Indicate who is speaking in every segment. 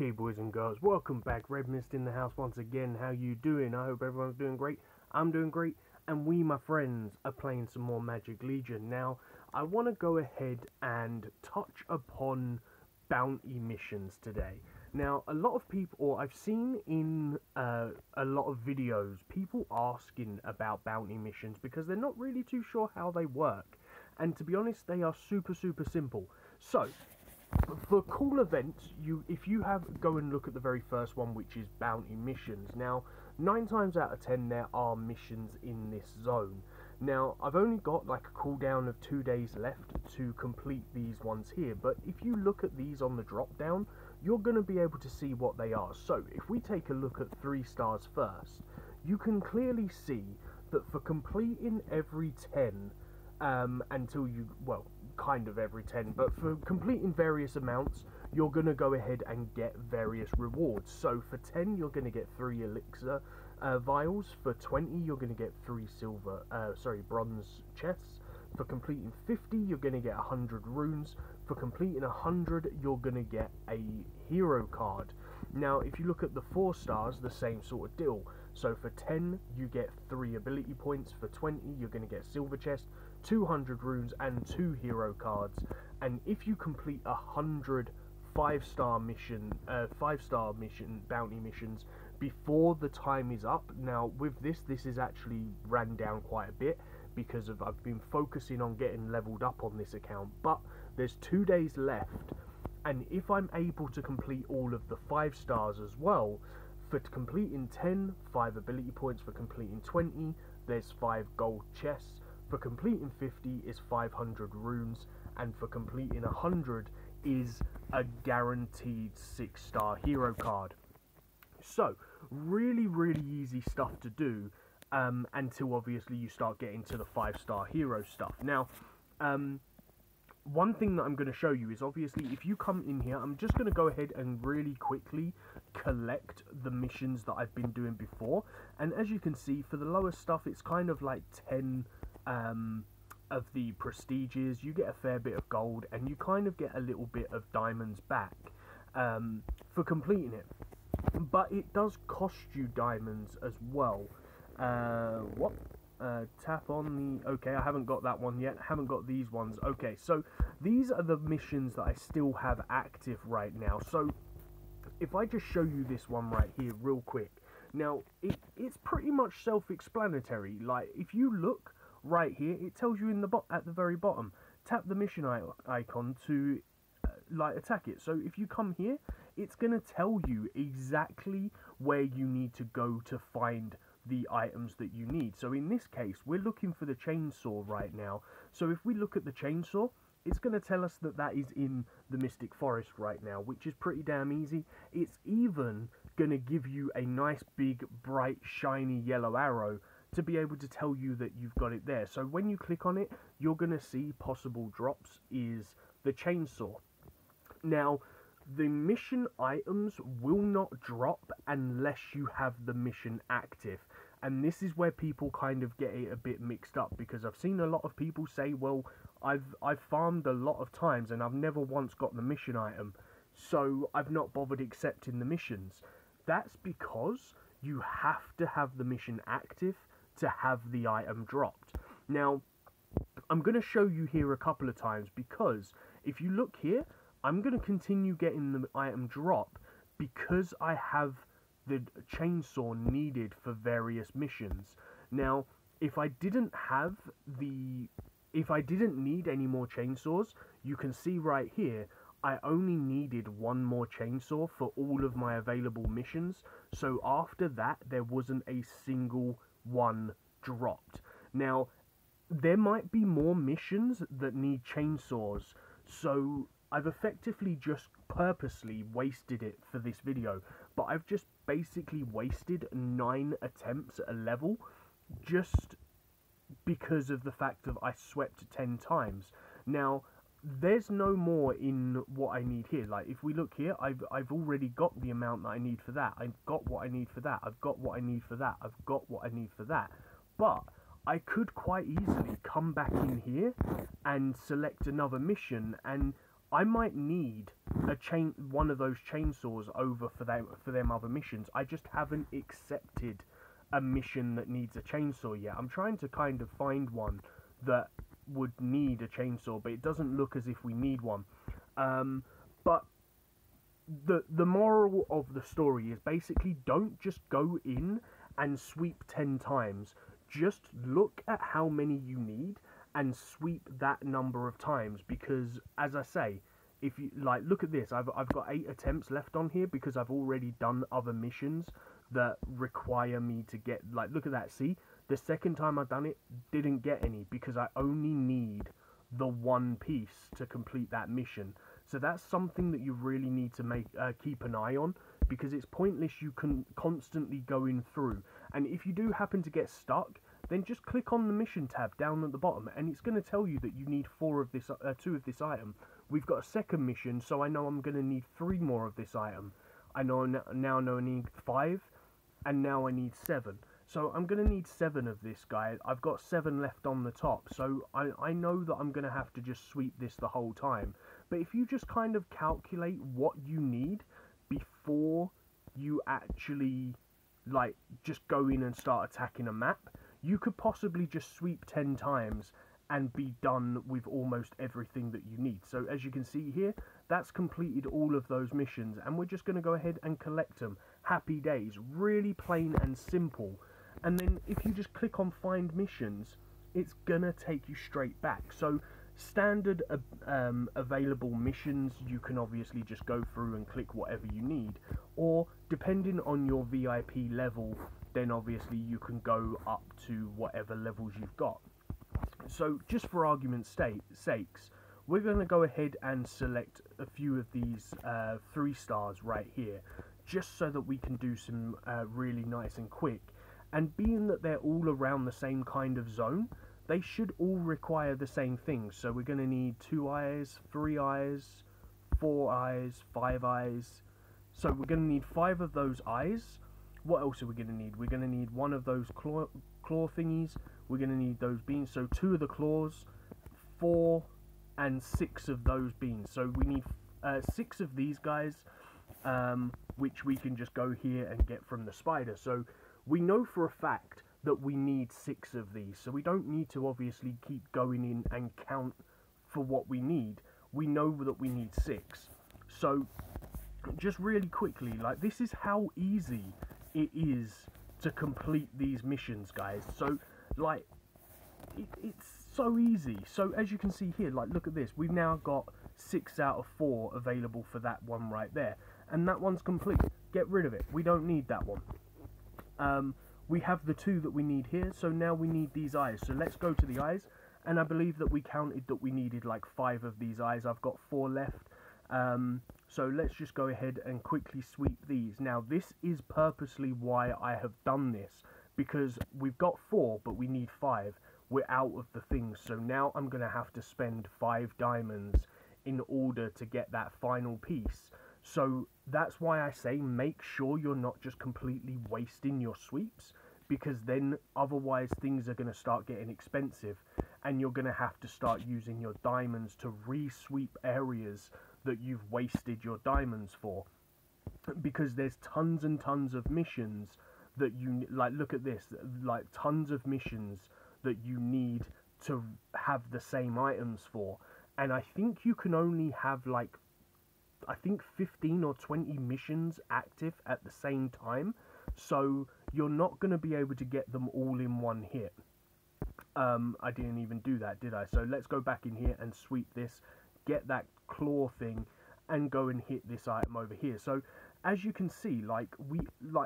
Speaker 1: Okay, boys and girls, welcome back. Redmissed in the house once again. How you doing? I hope everyone's doing great. I'm doing great, and we, my friends, are playing some more Magic Legion. Now, I want to go ahead and touch upon bounty missions today. Now, a lot of people, or I've seen in a lot of videos, people asking about bounty missions because they're not really too sure how they work. And to be honest, they are super simple. So, for cool events, if you go and look at the very first one, which is bounty missions. Now, 9 times out of 10 there are missions in this zone. Now, I've only got like a cooldown of 2 days left to complete these ones here, but if you look at these on the drop down, you're going to be able to see what they are. So, if we take a look at 3 stars first, you can clearly see that for completing every 10, until you, well, kind of every 10, but for completing various amounts, you're going to go ahead and get various rewards. So for 10, you're going to get 3 elixir vials. For 20, you're going to get 3 bronze chests. For completing 50, you're going to get 100 runes. For completing 100, you're going to get a hero card. Now, if you look at the 4 stars, the same sort of deal. So for 10, you get 3 ability points. For 20, you're going to get silver chest, 200 runes, and 2 hero cards. And if you complete 100 5-star mission bounty missions before the time is up. Now, with this is actually ran down quite a bit because I've been focusing on getting leveled up on this account. But there's 2 days left, and if I'm able to complete all of the 5 stars as well, for completing 10, 5 ability points. For completing 20, there's 5 gold chests. For completing 50 is 500 runes, and for completing 100 is a guaranteed 6-star hero card. So, really easy stuff to do, until obviously you start getting to the 5-star hero stuff. Now, one thing that I'm going to show you is, obviously, if you come in here, I'm just going to go ahead and really quickly collect the missions that I've been doing before. And as you can see, for the lower stuff, it's kind of like 10 of the prestiges. You get a fair bit of gold, and you kind of get a little bit of diamonds back for completing it. But it does cost you diamonds as well. Tap on the... Okay, I haven't got that one yet. I haven't got these ones. Okay, so these are the missions that I still have active right now. So if I just show you this one right here real quick. Now, it's pretty much self-explanatory. Like, if you look right here, it tells you at the very bottom, tap the mission icon to attack it. So if you come here, it's going to tell you exactly where you need to go to find the items that you need. So in this case, we're looking for the chainsaw right now. So if we look at the chainsaw, it's going to tell us that that is in the Mystic Forest right now, which is pretty damn easy. It's even going to give you a nice big bright shiny yellow arrow to be able to tell you that you've got it there. So when you click on it, you're going to see possible drops is the chainsaw. Now, the mission items will not drop unless you have the mission active. And this is where people kind of get it a bit mixed up, because I've seen a lot of people say, well, I've farmed a lot of times and I've never once got the mission item, so I've not bothered accepting the missions. That's because you have to have the mission active to have the item dropped. Now, I'm going to show you here a couple of times, because if you look here, I'm going to continue getting the item drop because I have the chainsaw needed for various missions. Now, if I didn't need any more chainsaws, you can see right here, I only needed 1 more chainsaw for all of my available missions. So after that, there wasn't a single one dropped. Now, there might be more missions that need chainsaws, so I've effectively just purposely wasted it for this video, but I've just basically wasted 9 attempts at a level just because of the fact that I swept 10 times. Now, there's no more in what I need here. Like, if we look here, I've already got the amount that I need for that. I've got what I need for that. I've got what I need for that. I've got what I need for that. But I could quite easily come back in here and select another mission, and I might need one of those chainsaws over for them other missions. I just haven't accepted a mission that needs a chainsaw yet. I'm trying to kind of find one that would need a chainsaw, but it doesn't look as if we need one. But the moral of the story is basically don't just go in and sweep 10 times. Just look at how many you need and sweep that number of times, because as I say, if you like, look at this, I've got 8 attempts left on here because I've already done other missions that require me to get, like, look at that, see, the second time I've done it, didn't get any because I only need the one piece to complete that mission. So that's something that you really need to keep an eye on, because it's pointless you can constantly going through, and if you do happen to get stuck, then just click on the mission tab down at the bottom and it's going to tell you that you need 2 of this item. We've got a second mission, so I know I'm going to need 3 more of this item. I know now I need 5, and now I need 7. So I'm going to need 7 of this guy. I've got 7 left on the top, so I know that I'm going to have to just sweep this the whole time. But if you just kind of calculate what you need before you actually, like, just go in and start attacking a map, you could possibly just sweep 10 times and be done with almost everything that you need. So as you can see here, that's completed all of those missions, and we're just going to go ahead and collect them. Happy days, really plain and simple. And then if you just click on find missions, it's gonna take you straight back. So standard available missions, you can obviously just go through and click whatever you need, or depending on your VIP level, then obviously you can go up to whatever levels you've got. So just for argument's sakes, we're going to go ahead and select a few of these 3 stars right here, just so that we can do some really nice and quick. And being that they're all around the same kind of zone, they should all require the same things. So we're going to need 2 eyes, 3 eyes, 4 eyes, 5 eyes. So we're going to need 5 of those eyes. What else are we going to need? We're going to need 1 of those claw thingies. We're going to need those beans. So 2 of the claws, 4 and 6 of those beans. So we need 6 of these guys, which we can just go here and get from the spider. So we know for a fact that we need 6 of these. So we don't need to obviously keep going in and count for what we need. We know that we need 6. So just really quickly, like, this is how easy it is to complete these missions, guys. So like, it's so easy. So as you can see here, like, look at this, we've now got 6 out of 4 available for that one right there, and that one's complete. Get rid of it, we don't need that one. We have the 2 that we need here, so now we need these eyes. So let's go to the eyes, and I believe that we counted that we needed like 5 of these eyes. I've got 4 left. So let's just go ahead and quickly sweep these. Now this is purposely why I have done this, because we've got 4 but we need 5. We're out of the things, so now I'm going to have to spend 5 diamonds in order to get that final piece. So that's why I say make sure you're not just completely wasting your sweeps, because then otherwise things are going to start getting expensive and you're going to have to start using your diamonds to re-sweep areas that you've wasted your diamonds for, because there's tons and tons of missions that you, like, look at this, like tons of missions that you need to have the same items for, and I think you can only have like, I think 15 or 20 missions active at the same time, so you're not going to be able to get them all in one hit. I didn't even do that, did I? So let's go back in here and sweep this, get that claw thing, and go and hit this item over here. So as you can see, like,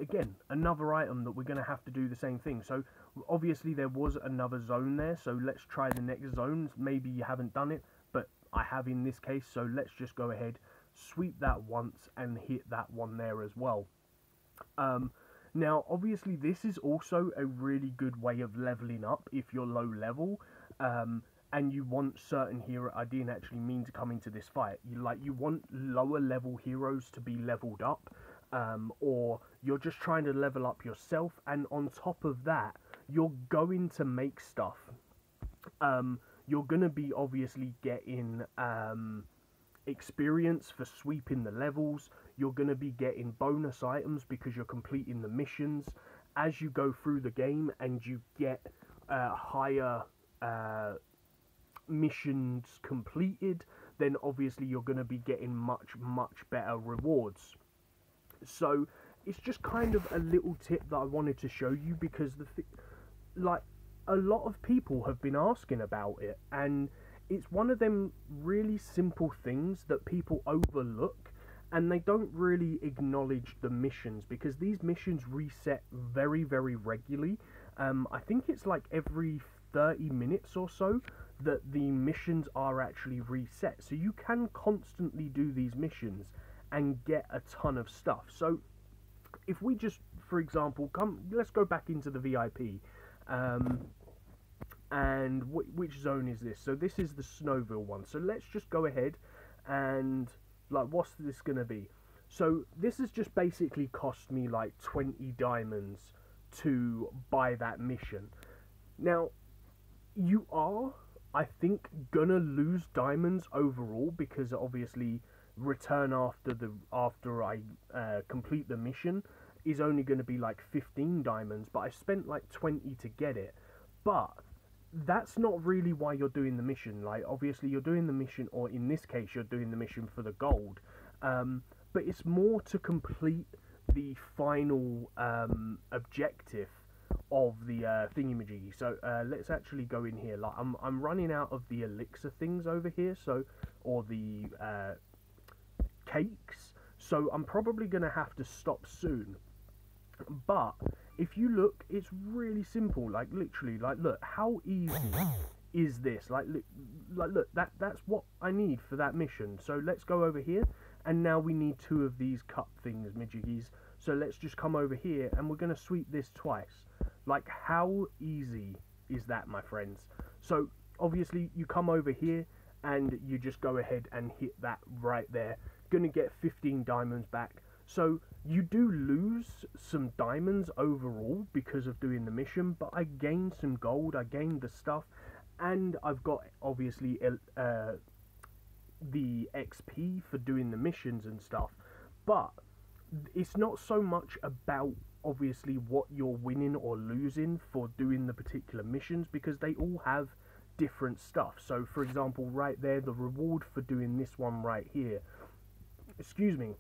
Speaker 1: again, another item that we're going to have to do the same thing. So obviously there was another zone there, so let's try the next zone. Maybe you haven't done it, but I have in this case, so let's just go ahead, sweep that once and hit that one there as well. Now obviously this is also a really good way of leveling up if you're low level, and you want certain hero. I didn't actually mean to come into this fight. You want lower level heroes to be leveled up, or you're just trying to level up yourself, and on top of that you're going to make stuff. You're going to be obviously getting experience for sweeping the levels. You're going to be getting bonus items because you're completing the missions as you go through the game, and you get higher missions completed, then obviously you're going to be getting much better rewards. So it's just kind of a little tip that I wanted to show you, because like, a lot of people have been asking about it, and it's one of them really simple things that people overlook, and they don't really acknowledge the missions, because these missions reset very regularly. I think it's like every 30 minutes or so that the missions are actually reset, so you can constantly do these missions and get a ton of stuff. So if we just, for example, let's go back into the VIP, and which zone is this? So this is the Snowville one. So let's just go ahead and, like, what's this gonna be? So this has just basically cost me like 20 diamonds to buy that mission. Now, you are, I think, gonna lose diamonds overall, because obviously return after I complete the mission is only going to be like 15 diamonds, but I spent like 20 to get it. But that's not really why you're doing the mission. Like, obviously you're doing the mission, or in this case you're doing the mission for the gold, but it's more to complete the final objective of the thingy-majiggy. So let's actually go in here. Like, I'm running out of the elixir things over here, so, or the cakes, so I'm probably gonna have to stop soon. But if you look, it's really simple. Like, literally, like, look how easy is this. Like look, that's what I need for that mission. So let's go over here, and now we need 2 of these cup things, majiggies. So let's just come over here, and we're gonna sweep this twice. Like, how easy is that, my friends? So obviously you come over here and you just go ahead and hit that right there. Gonna get 15 diamonds back. So you do lose some diamonds overall because of doing the mission, but I gained some gold, I gained the stuff, and I've got obviously the XP for doing the missions and stuff. But it's not so much about obviously what you're winning or losing for doing the particular missions, because they all have different stuff. So for example, right there, the reward for doing this one right here, excuse me,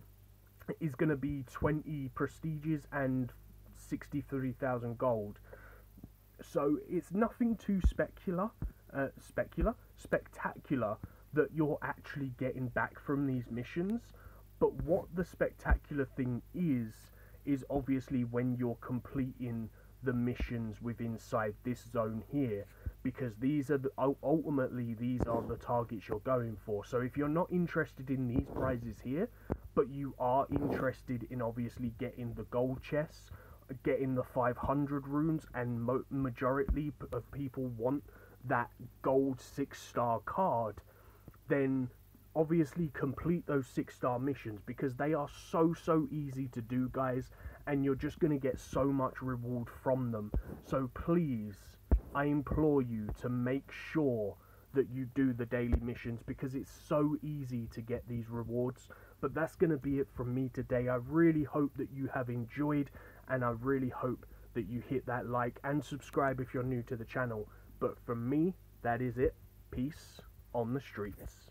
Speaker 1: is going to be 20 prestiges and 63,000 gold. So it's nothing too spectacular that you're actually getting back from these missions. But what the spectacular thing is obviously when you're completing the missions within inside this zone here, because these are ultimately these are the targets you're going for. So if you're not interested in these prizes here, but you are interested in obviously getting the gold chests, getting the 500 runes, and majority of people want that gold 6-star card, then obviously complete those 6-star missions, because they are so easy to do, guys, and you're just going to get so much reward from them. So please, I implore you to make sure that you do the daily missions, because it's so easy to get these rewards. But that's going to be it from me today. I really hope that you have enjoyed, and I really hope that you hit that like and subscribe if you're new to the channel. But from me, that is it. Peace on the streets.